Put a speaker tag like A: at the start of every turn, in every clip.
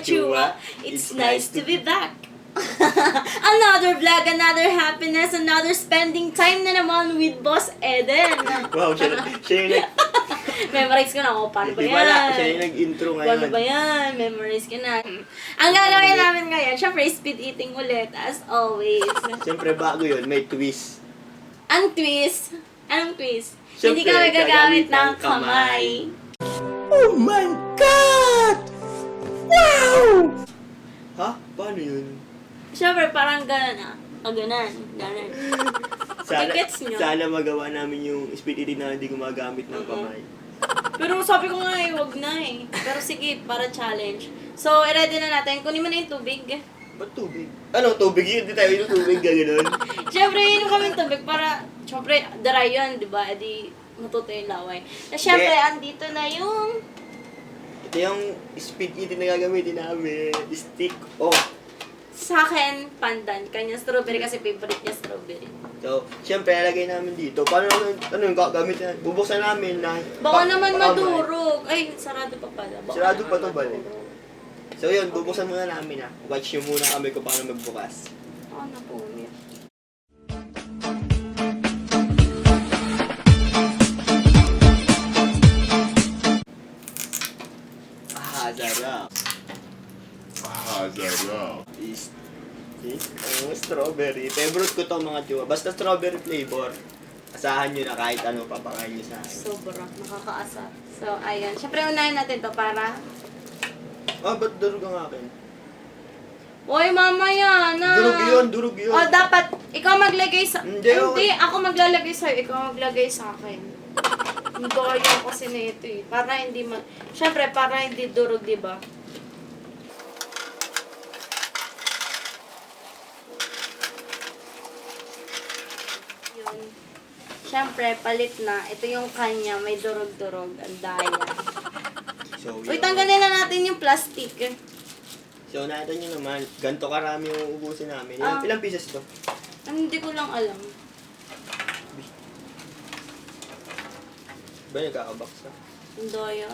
A: Chua. It's nice to be back. Another vlog, another happiness, another spending time na naman with Boss Eden.
B: Wow, siya yung
A: Memorize ko na ako. Paano ba
B: Di ba
A: yan?
B: siya yung nag-intro ngayon.
A: Paano ba yan? Memorize ko na. Ang gagawin namin ngayon, syempre speed eating ulit, as always.
B: Siyempre, bago yun, may twist.
A: Ang twist? Anong twist? Hindi
B: Syempre,
A: kami gagamit
B: gagamit
A: ng
B: ng
A: kamay.
B: Oh my God! Wow! Ha? Paano yun?
A: Syempre, parang gano'n ah. O, gano'n. Gano'n. Gets nyo?
B: Sana magawa namin yung speed eating na hindi gumagamit ng kamay.
A: Pero sabi ko nga eh, wag na eh. Pero sige, para challenge. So, i-ready na natin. Kunin mo na yung tubig.
B: Ba't tubig? Ano, tubig yun? Hindi tayo yung tubig, gano'n.
A: Syempre, inom kami ng tubig para, syempre, dry yun, di ba? Edi, matuto yung laway. Na syempre, andito na yung...
B: Ito yung speed eating na gagamitin namin. Stick off.
A: Sa akin, pandan. Kanya strawberry kasi favorite niya strawberry.
B: So, siyempre, nalagay namin dito. Paano namin, ano yung gagamit na? Bubuksan namin na...
A: Baka naman madurog. Ay, sarado pa pala. Baka
B: Sarado pa
A: naman
B: to, bali.
A: madurog.
B: So yun, bubuksan muna namin ah. Watch nyo muna kami kung paano magbukas.
A: Baka napunit.
B: Sarap.
C: Sarap.
B: Is strawberry. Favorite ko to mga tiwa. Basta strawberry flavor. Asahan nyo na kahit ano papakain nyo sa akin.
A: Sobrang nakakaasar. So, ayan. Siyempre, unahin natin to para...
B: Ba't durog ang akin?
A: Uy, mamaya na.
B: Durog yun.
A: O, dapat, ikaw maglagay sa...
B: Hindi, okay.
A: ako maglalagay sa'yo. Ikaw maglagay sa akin. Hindi ko kaya kasi na ito eh. Para hindi Siyempre, para hindi durog, di ba? Yun. Siyempre, palit na. Ito yung kanya. May durog-durog. Ang daya.
B: So,
A: Uy, tanggalin na natin yung plastic.
B: So, nakita nyo naman, ganito karami yung ubusin namin. Ilang pieces to?
A: Hindi ko lang alam.
B: Ba, nagkakabox na?
A: Ang daya.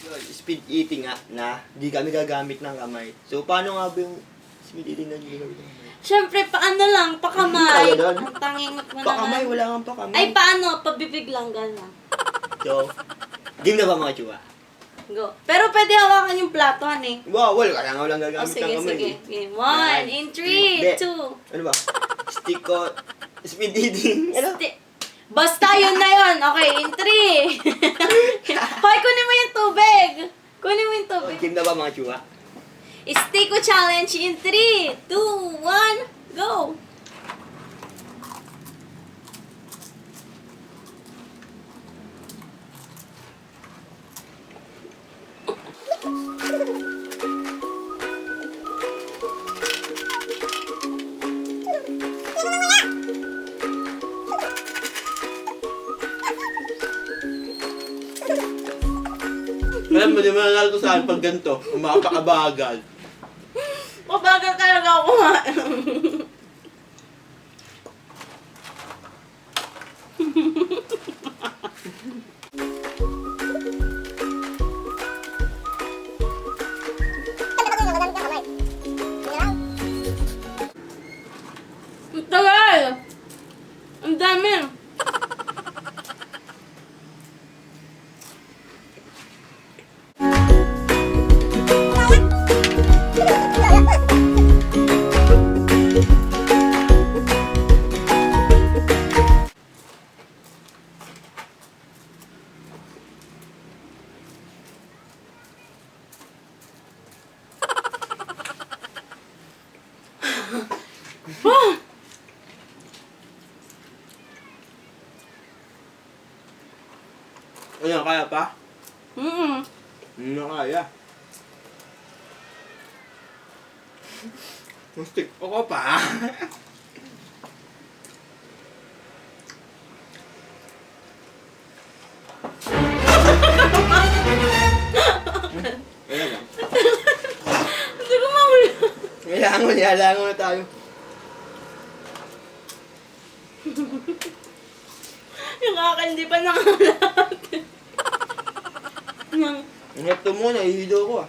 B: Yun, speed eating nga na di kami gagamit ng kamay. So, paano nga ba yung speed eating na di gagamit ng kamay?
A: Siyempre, paano lang? Pakamay.
B: Kaya doon.
A: Ang tangingot mo
B: Pakamay,
A: naman.
B: wala kang pakamay.
A: Ay, paano? Pabibig lang, gano'n.
B: So, game na ba mga tsuwa?
A: Go. Pero pwede hawakan yung plato, eh.
B: Wow, wala ka lang gagamit
A: O, sige,
B: ng kamay.
A: sige. Okay. 1, in 3, 2.
B: Ano ba? Stick ko, speed eating. Ano?
A: Basta yun na yun. Okay, in 3. Hoy, kunin mo yung tubig. Kunin mo yung tubig.
B: Game na ba mga tsuwa?
A: Stick ko challenge in 3, 2, 1, go.
B: Alam mo, di mo nalala ko saan pag ganito, umapakabagal.
A: Mabagal talaga ako nga. Ang tagal! Ang dami!
B: Ano, kaya pa?
A: Mm-mm.
B: Ano kaya? Stick ko pa. Wala lang.
A: Hindi ko mahula.
B: Yalangon na tayo.
A: Yung akin, di pa nangalat.
B: Ang hepto mo, nahihilo ko ah.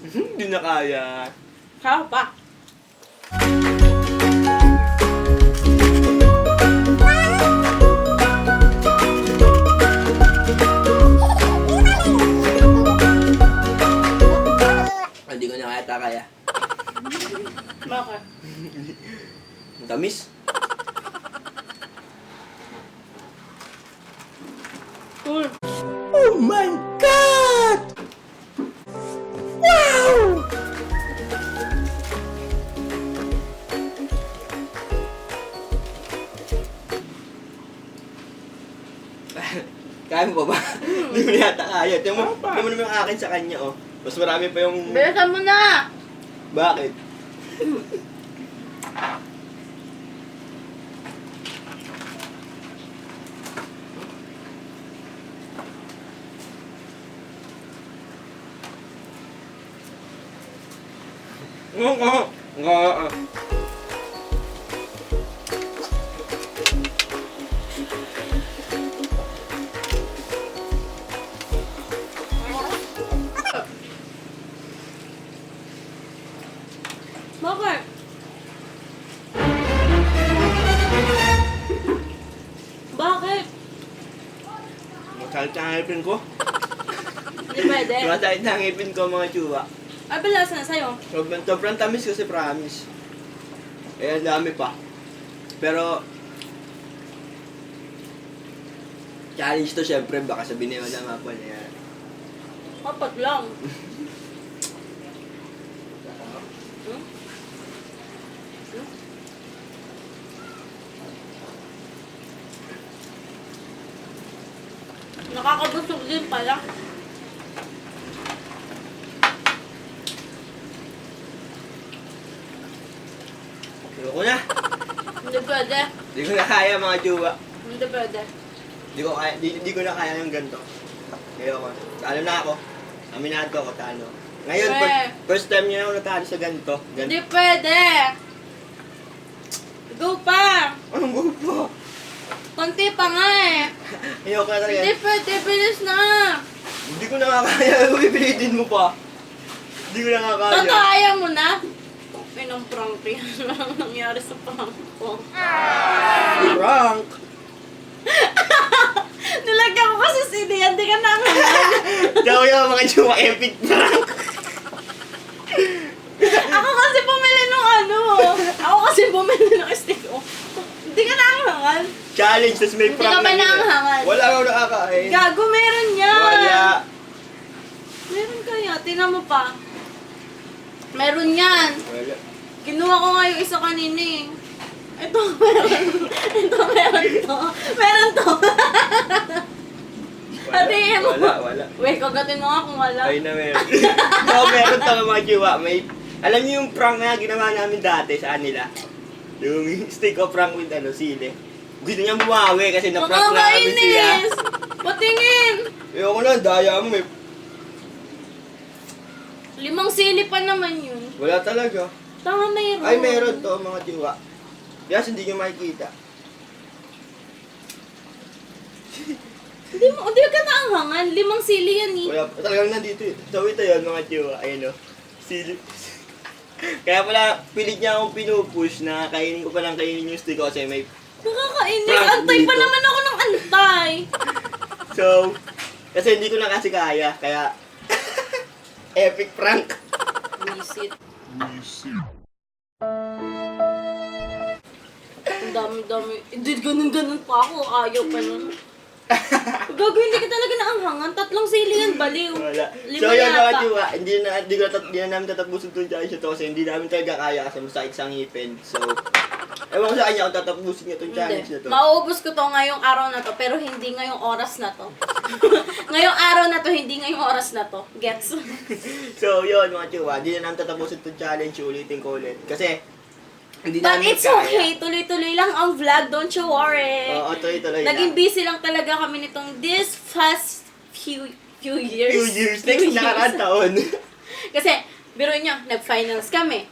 B: Hindi na kaya.
A: Kaya pa.
B: Hindi ko na kaya.
A: Bakit?
B: Ang tamis.
A: Cool.
B: Oh my God! Wow! Kaya mo pa ba? Hindi mo yata kaya. Tingnan mo naman yung akin sa kanya, oh. Mas marami pa yung...
A: Bilisan mo na!
B: Bakit?
A: Bakit? Bakit?
B: Masakit ang ngipin ko.
A: Hindi pwede.
B: Masakit ang ngipin ko, mga tsuwa.
A: Ay, balasa na sa'yo.
B: Sobrang tamis kasi, promise. Eh, ang dami pa. Pero, challenge to, syempre. Baka sabihin na madama po na yan.
A: Apat lang. Hmm? Nakakabusog din pala.
B: Ayoko na.
A: Hindi pwede.
B: Hindi ko na kaya, mga tsuwa.
A: Hindi pwede.
B: Hindi ko na kaya yung ganito. Ayoko. Talo na ako. Aminado ako, talo. Ngayon, first time niya ako natalo sa ganito.
A: Hindi pwede. Go pa.
B: Anong go pa?
A: Konti pa nga eh.
B: Ayoko na talaga.
A: Hindi pwede. Bilis na.
B: Hindi ko na kaya. Pipilitin mo pa. Hindi ko na kaya.
A: Tataya mo na. Ay, nang prank yan. Walang nangyari sa prank ko.
B: Prank!
A: Nilagyan ko kasi CD yan. Di ka naman.
B: Daw yung mga tsuwa epic prank.
A: Ako kasi bumili nung ano. Ako kasi bumili ng stick. Hindi ka naangangan.
B: Challenge, tapos may
A: Hindi
B: prank
A: ka pa
B: na ganyan.
A: naangangan.
B: Wala akong nakakain.
A: Gago, meron yan.
B: Wala.
A: Meron kaya. Tingnan mo pa. Meron yan.
B: Wala.
A: Kinuha ko nga yung isa kanina eh. Ito, meron. Ito, meron to. Meron to. Hatiin mo.
B: Wala.
A: Wait, kagatin mo nga kung wala.
B: Ay na meron. Oo, meron to mga tsuwa. Alam niyo yung prank na ginawa namin dati sa kanila? Yung stick of prank with sili. Gusto niya bumawi kasi na-prank namin sila.
A: Nakakainis. Patingin.
B: Ayoko na, daya mo.
A: 5 sili pa naman yun.
B: Wala talaga.
A: Tama, mayroon.
B: Ay, meron to mga tsuwa. Yes, hindi nyo makikita.
A: Hindi ka naanghangan. 5 sili yan eh.
B: Wala, talagang nandito eh. So ito yun mga tsuwa. Ayun o. Sili. Kaya pala, pilit niya akong pinupush na kainin ko palang kainin yung stick ko kasi may...
A: Nakakainis.
B: Prank
A: Antay pa
B: dito.
A: naman ako ng antay.
B: So, kasi hindi ko na kasi kaya. Kaya, epic prank.
A: Visit. Ang dami-dami. Hindi, ganun-ganun pa ako. Ayaw pa nun. Gago, hindi ka talaga naanghangan. 3 sili yan, baliw.
B: Wala.
A: 5
B: So yun mga
A: yata.
B: tsuwa, hindi na namin tatapusin itong challenge ito kasi hindi namin talaga kaya kasi masakit sa ngipin. So, ewan ko sa kanya kung tatapusin niya itong challenge na
A: Hindi.
B: to.
A: Mauubos ko to ngayong araw na to, pero hindi ngayong oras na to. Ngayong araw na to, hindi ngayong oras na to. Gets?
B: So yun mga tsuwa, hindi na namin tatapusin itong challenge, ulitin ko ulit. Kasi, hindi
A: But
B: namin
A: it's
B: kaya.
A: okay. Tuloy-tuloy lang ang vlog. Don't you worry.
B: Oo, tuloy-tuloy
A: Naging
B: lang.
A: busy lang talaga kami nitong this past few years.
B: Few years, next nakaraan taon.
A: Kasi, biro niya, nag-finals kami.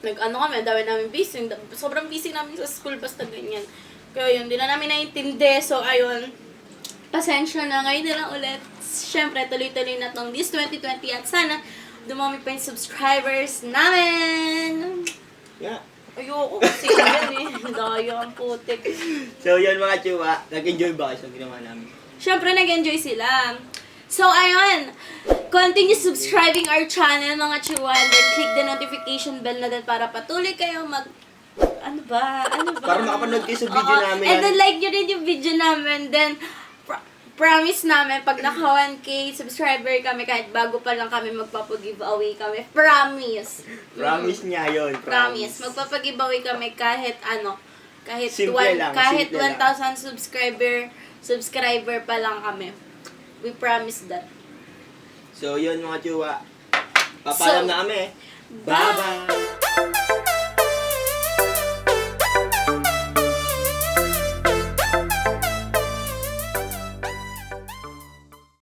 A: Nag-ano kami, ang dami namin busy. Sobrang busy namin sa school, basta ganyan. Kaya yun, di na namin naintindi. So, ayun, pasensya na. Ngayon na lang ulit. syempre, tuloy-tuloy na tong this 2020 at sana dumami pa yung subscribers namin.
B: Yeah.
A: Ayoko kasi yan eh. Daya ang putik.
B: So yun mga chua, nag-enjoy ba kayo sa ginawa namin?
A: Syempre, nag-enjoy sila. So, ayun. Continue subscribing our channel, mga chua. And then, click the notification bell na din para patuloy kayo Ano ba?
B: Para makapanood kayo sa video
A: Oo.
B: namin.
A: And then, like nyo rin yung video namin. Then, promise namin, pag naka 1K subscriber kami, kahit bago pa lang kami, magpapag-giveaway kami. Promise.
B: Promise niya yun.
A: Promise. Magpapag-giveaway kami kahit kahit
B: Simple lang,
A: kahit
B: simple lang.
A: 1,000 subscriber pa lang kami. We promise that.
B: So yun mga chua, papalam na kami.
A: Bye!
B: Bye-bye!